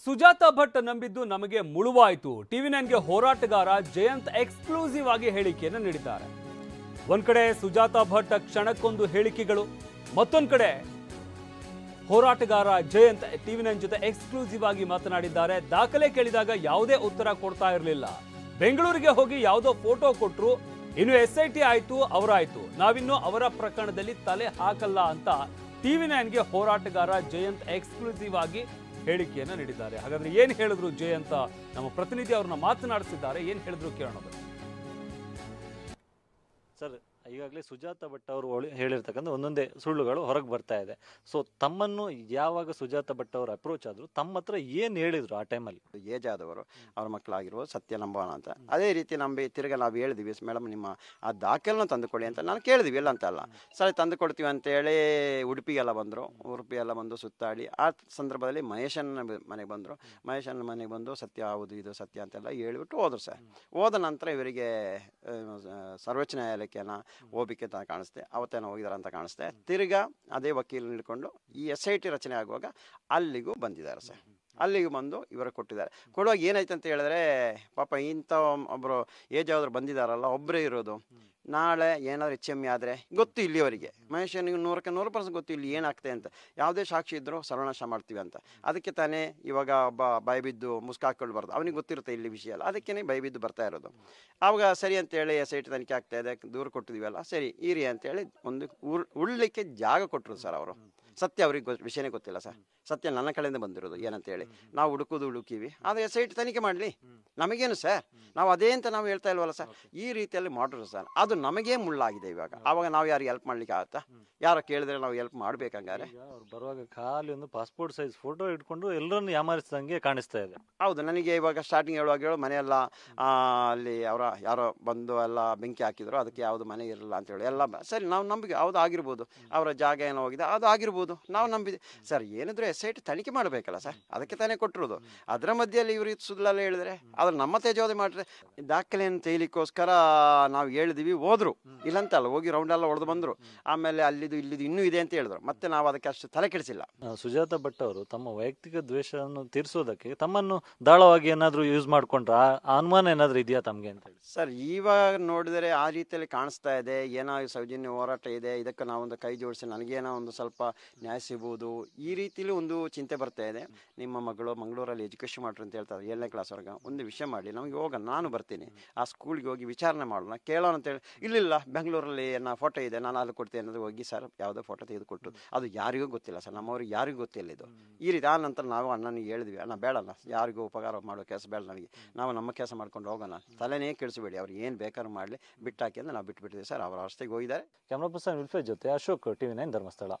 ಸುಜಾತಾ ಭಟ್ ನಂಬಿದ್ದು ನಮಗೆ ಮುಳುವಾಯಿತು. ಟಿವಿ9ಗೆ ಹೋರಾಟಗಾರ ಜಯಂತ್ ಎಕ್ಸ್ಕ್ಲೂಸಿವ್ ಆಗಿ ಹೇಳಿಕೆಯನ್ನು ನೀಡಿದ್ದಾರೆ. ಒಂದ್ ಕಡೆ ಸುಜಾತಾ ಭಟ್ ಕ್ಷಣಕ್ಕೊಂದು ಹೇಳಿಕೆಗಳು, ಮತ್ತೊಂದು ಕಡೆ ಹೋರಾಟಗಾರ ಜಯಂತ್ ಟಿವಿ9 ಜೊತೆ ಎಕ್ಸ್ಕ್ಲೂಸಿವ್ ಆಗಿ ಮಾತನಾಡಿದ್ದಾರೆ. ದಾಖಲೆ ಕೇಳಿದಾಗ ಯಾವುದೇ ಉತ್ತರ ಕೊಡ್ತಾ ಇರಲಿಲ್ಲ. ಬೆಂಗಳೂರಿಗೆ ಹೋಗಿ ಯಾವುದೋ ಫೋಟೋ ಕೊಟ್ಟರು, ಇನ್ನು SIT ಆಯ್ತು, ಅವರಾಯ್ತು, ನಾವಿನ್ನು ಅವರ ಪ್ರಕರಣದಲ್ಲಿ ತಲೆ ಹಾಕಲ್ಲ ಅಂತ ಟಿವಿ9ಗೆ ಹೋರಾಟಗಾರ ಜಯಂತ್ ಎಕ್ಸ್ಕ್ಲೂಸಿವ್ ಆಗಿ ಹೇಳಿಕೆಯನ್ನು ನೀಡಿದ್ದಾರೆ. ಹಾಗಾದ್ರೆ ಏನು ಹೇಳಿದ್ರು ಜಯಂತ್? ನಮ್ಮ ಪ್ರತಿನಿಧಿ ಅವ್ರನ್ನ ಮಾತನಾಡಿಸಿದ್ದಾರೆ. ಏನು ಹೇಳಿದ್ರು ಕೇಳೋಣ. ಸರ್, ಈಗಾಗಲೇ ಸುಜಾತಾ ಭಟ್ ಅವರು ಹೇಳಿರ್ತಕ್ಕಂಥ ಒಂದೊಂದೇ ಸುಳ್ಳುಗಳು ಹೊರಗೆ ಬರ್ತಾ ಇದೆ. ಸೊ ತಮ್ಮನ್ನು ಯಾವಾಗ ಸುಜಾತಾ ಭಟ್ ಅವರು ಅಪ್ರೋಚ್ ಆದ್ರು, ತಮ್ಮ ಹತ್ರ ಏನು ಹೇಳಿದ್ರು ಆ ಟೈಮಲ್ಲಿ? ಏಜ್ ಆದವರು, ಅವ್ರ ಮಕ್ಕಳಾಗಿರುವ ಸತ್ಯ ನಂಬೋಣ ಅಂತ. ಅದೇ ರೀತಿ ನಂಬಿ ತಿರ್ಗ ನಾವು ಹೇಳಿದ್ವಿ, ಮೇಡಮ್ ನಿಮ್ಮ ಆ ದಾಖಲೆನ ತಂದುಕೊಡಿ ಅಂತ ನಾನು ಕೇಳಿದ್ವಿ. ಇಲ್ಲ ಅಂತ ಅಲ್ಲ, ಸರಿ ತಂದು ಕೊಡ್ತೀವಿ ಅಂತೇಳಿ ಉಡುಪಿಗೆಲ್ಲ ಬಂದು ಸುತ್ತಾಡಿ ಆ ಸಂದರ್ಭದಲ್ಲಿ ಮಹೇಶನ ಮನೆಗೆ ಬಂದರು. ಮಹೇಶನ ಮನೆಗೆ ಬಂದು ಸತ್ಯ ಹೌದು ಇದು ಸತ್ಯ ಅಂತೆಲ್ಲ ಹೇಳ್ಬಿಟ್ಟು ಹೋದ್ರು ಸರ್. ಹೋದ ನಂತರ ಇವರಿಗೆ ಸರ್ವೋಚ್ಚ ನ್ಯಾಯಾಲಯಕ್ಕೆ ಹೋಗ್ಲಿಕ್ಕೆ ಅಂತ ಕಾಣಿಸ್ತೆ, ಅವತ್ತೇನೋ ಹೋಗಿದಾರೆ ಅಂತ ಕಾಣಿಸ್ತೆ. ತಿರ್ಗಾ ಅದೇ ವಕೀಲ ಹಿಡ್ಕೊಂಡು ಈ SIT ರಚನೆ ಆಗುವಾಗ ಅಲ್ಲಿಗೂ ಬಂದಿದ್ದಾರೆ ಸರ್. ಅಲ್ಲಿಗೆ ಬಂದು ಇವರು ಕೊಟ್ಟಿದ್ದಾರೆ. ಕೊಡುವಾಗ ಏನಾಯ್ತು ಅಂತ ಹೇಳಿದ್ರೆ, ಪಾಪ ಇಂಥ ಒಬ್ಬರು ಏಜ್ ಆದ್ರು ಬಂದಿದ್ದಾರಲ್ಲ, ಒಬ್ಬರೇ ಇರೋದು. ನಾಳೆ ಏನಾದ್ರು HME ಆದರೆ ಗೊತ್ತು ಇಲ್ಲಿವರೆಗೆ, ಮಹೇಶನಿಗೆ 100% ಗೊತ್ತು ಇಲ್ಲಿ ಏನಾಗ್ತದೆ ಅಂತ. ಯಾವುದೇ ಸಾಕ್ಷಿ ಇದ್ದರೂ ಸರ್ವನಾಶ ಮಾಡ್ತೀವಿ ಅಂತ. ಅದಕ್ಕೆ ತಾನೇ ಇವಾಗ ಒಬ್ಬ ಭಯಬಿದ್ದು ಮುಸ್ಕಾಕೊಂಡು ಬರೋದು, ಅವನಿಗೆ ಗೊತ್ತಿರುತ್ತೆ ಇಲ್ಲಿ ವಿಷಯ ಅಲ್ಲ, ಅದಕ್ಕೇ ಭಯಬಿದ್ದು ಬರ್ತಾ ಇರೋದು. ಆವಾಗ ಸರಿ ಅಂತೇಳಿ SIT ತನಿಖೆ ಆಗ್ತಾ ಇದೆ, ದೂರ ಕೊಟ್ಟಿದ್ದೀವಲ್ಲ, ಸರಿ ಈರಿ ಅಂತೇಳಿ ಒಂದು ಉಳ್ಳಿಕ್ಕೆ ಜಾಗ ಕೊಟ್ಟರು ಸರ್ ಅವರು. ಸತ್ಯ ಅವ್ರಿಗೆ ವಿಷಯನೇ ಗೊತ್ತಿಲ್ಲ ಸರ್. ಸತ್ಯ ನನ್ನ ಕಡೆಯಿಂದ ಬಂದಿರೋದು ಏನಂತೇಳಿ ನಾವು ಹುಡುಕೀವಿ. ಆದರೆ SIT ತನಿಖೆ ಮಾಡಲಿ, ನಮಗೇನು ಸರ್, ನಾವು ಅದೇ ಅಂತ ನಾವು ಹೇಳ್ತಾ ಇಲ್ವಲ್ಲ ಸರ್. ಈ ರೀತಿಯಲ್ಲಿ ಮಾಡಿದ್ರು ಸರ್, ಅದು ನಮಗೇ ಮುಳ್ಳಾಗಿದೆ ಇವಾಗ. ಆವಾಗ ನಾವು ಯಾರಿಗೆ ಹೆಲ್ಪ್ ಮಾಡ್ಲಿಕ್ಕೆ ಆಗುತ್ತಾ? ಯಾರೋ ಕೇಳಿದ್ರೆ ನಾವು ಹೆಲ್ಪ್ ಮಾಡ್ಬೇಕಂಗಾರೆ. ಅವ್ರು ಬರುವಾಗ ಖಾಲಿ ಒಂದು ಪಾಸ್ಪೋರ್ಟ್ ಸೈಜ್ ಫೋಟೋ ಇಟ್ಕೊಂಡು ಎಲ್ಲರನ್ನು ಯಾಮಾರಿಸಿದಂಗೆ ಕಾಣಿಸ್ತಾ ಇದೆ. ಹೌದು, ನನಗೆ ಇವಾಗ ಸ್ಟಾರ್ಟಿಂಗ್ ಹೇಳುವಾಗ ಮನೆಯೆಲ್ಲ ಅಲ್ಲಿ ಅವರ ಯಾರೋ ಬಂದು ಎಲ್ಲ ಬೆಂಕಿ ಹಾಕಿದ್ರು, ಅದಕ್ಕೆ ಯಾವುದು ಮನೆ ಇರಲಿಲ್ಲ ಅಂತೇಳಿ ಎಲ್ಲ ಸರಿ ನಾವು ನಂಬಿಕೆ ಹೌದು ಆಗಿರ್ಬೋದು, ಅವರ ಜಾಗ ಏನೋ ಹೋಗಿದೆ ಅದು ಆಗಿರ್ಬೋದು, ನಾವು ನಂಬಿದ್ವಿ ಸರ್. ಏನಿದ್ರು SIT ತನಿಖೆ ಮಾಡಬೇಕಲ್ಲ ಸರ್, ಅದಕ್ಕೆ ತಾನೇ ಕೊಟ್ಟಿರೋದು. ಅದರ ಮಧ್ಯೆಯಲ್ಲಿ ಇವರು ಸುಳ್ಳಲ್ಲ ಹೇಳಿದ್ರೆ ಅದ್ರ ನಮ್ಮ ತೇಜೋದೆ ಮಾಡ್ರೆ ದಾಖಲೆಯನ್ನು ತೆಗಿಲಿಕ್ಕೋಸ್ಕರ ನಾವು ಹೇಳಿದ್ವಿ. ಹೋದ್ರು, ಇಲ್ಲಂತಲ್ಲ, ಹೋಗಿ ರೌಂಡ್ ಎಲ್ಲ ಹೊಡೆದು ಬಂದರು. ಆಮೇಲೆ ಅಲ್ಲಿದ್ದು ಇನ್ನೂ ಇದೆ ಅಂತ ಹೇಳಿದ್ರು. ಮತ್ತೆ ನಾವು ಅದಕ್ಕೆ ಅಷ್ಟು ತಲೆ ಕೆಡಿಸಿಲ್ಲ. ಸುಜಾತಾ ಭಟ್ ಅವರು ತಮ್ಮ ವೈಯಕ್ತಿಕ ದ್ವೇಷವನ್ನು ತೀರಿಸೋದಕ್ಕೆ ತಮ್ಮನ್ನು ದಾಳವಾಗಿ ಏನಾದರೂ ಯೂಸ್ ಮಾಡ್ಕೊಂಡ್ರ ಅನುಮಾನ ಏನಾದರೂ ಇದೆಯಾ ತಮಗೆ ಅಂತ ಹೇಳಿ? ಸರ್, ಇವಾಗ ನೋಡಿದರೆ ಆ ರೀತಿಯಲ್ಲಿ ಕಾಣಿಸ್ತಾ ಇದೆ. ಏನೋ ಸೌಜನ್ಯ ಹೋರಾಟ ಇದೆ, ಇದಕ್ಕೆ ನಾವೊಂದು ಕೈ ಜೋಡಿಸಿ ನನಗೇನೋ ಒಂದು ಸ್ವಲ್ಪ ನ್ಯಾಯ ಸಿಗ್ಬೋದು, ಈ ರೀತಿಲಿ ಒಂದು ಚಿಂತೆ ಬರ್ತಾ ಇದೆ. ನಿಮ್ಮ ಮಗಳು ಮಂಗಳೂರಲ್ಲಿ ಎಜುಕೇಷನ್ ಮಾಡ್ರಿ ಅಂತ ಹೇಳ್ತಾರೆ, 7ನೇ ಕ್ಲಾಸ್ವರೆಗೆ. ಒಂದು ವಿಷಯ ಮಾಡಿ ನಮಗೆ ಹೋಗೋಣ, ನಾನು ಬರ್ತೀನಿ, ಆ ಸ್ಕೂಲ್ಗೆ ಹೋಗಿ ವಿಚಾರಣೆ ಮಾಡೋಣ, ಕೇಳೋಣ ಅಂತೇಳಿ. ಇಲ್ಲ ಬೆಂಗಳೂರಲ್ಲಿ ಏನೋ ಫೋಟೋ ಇದೆ, ನಾನು ಅಲ್ಲಿ ಕೊಡ್ತೀನಿ ಅನ್ನೋದು. ಹೋಗಿ ಸರ್ ಯಾವುದೋ ಫೋಟೋ ತೆಗೆದುಕೊಟ್ಟು ಅದು ಯಾರಿಗೂ ಗೊತ್ತಿಲ್ಲ ಸರ್, ನಮ್ಮವ್ರಿಗೆ ಯಾರಿಗೂ ಗೊತ್ತಿಲ್ಲ ಇದು. ಈ ರೀತಿ ಆ ನಂತರ ನಾವು ಅಣ್ಣನಿಗೆ ಹೇಳಿದ್ವಿ, ಅಣ್ಣ ಬೇಡಲ್ಲ, ಯಾರಿಗೂ ಉಪಕಾರ ಮಾಡೋ ಕೆಲಸ ಬೇಡ ನನಗೆ, ನಾವು ನಮ್ಮ ಕೆಲಸ ಮಾಡ್ಕೊಂಡು ಹೋಗೋಣ, ತಲೆನೇ ಕೆಡಿಸಬೇಡಿ, ಅವ್ರು ಏನು ಬೇಕಾದ್ರೂ ಮಾಡಲಿ, ಬಿಟ್ಟಾಕಿ ಅಂದ್ರೆ ನಾವು ಬಿಟ್ಬಿಟ್ಟಿದ್ದೀವಿ ಸರ್. ಅವರ ರಸ್ತೆಗೆ ಹೋಗಿದ್ದಾರೆ. ಕ್ಯಾಮ್ರಾ ಪರ್ಸನ್ ವಿಲ್ಫೇಜ್ ಜೊತೆ ಅಶೋಕ್, ಟಿವಿ9 ಧರ್ಮಸ್ಥಳ.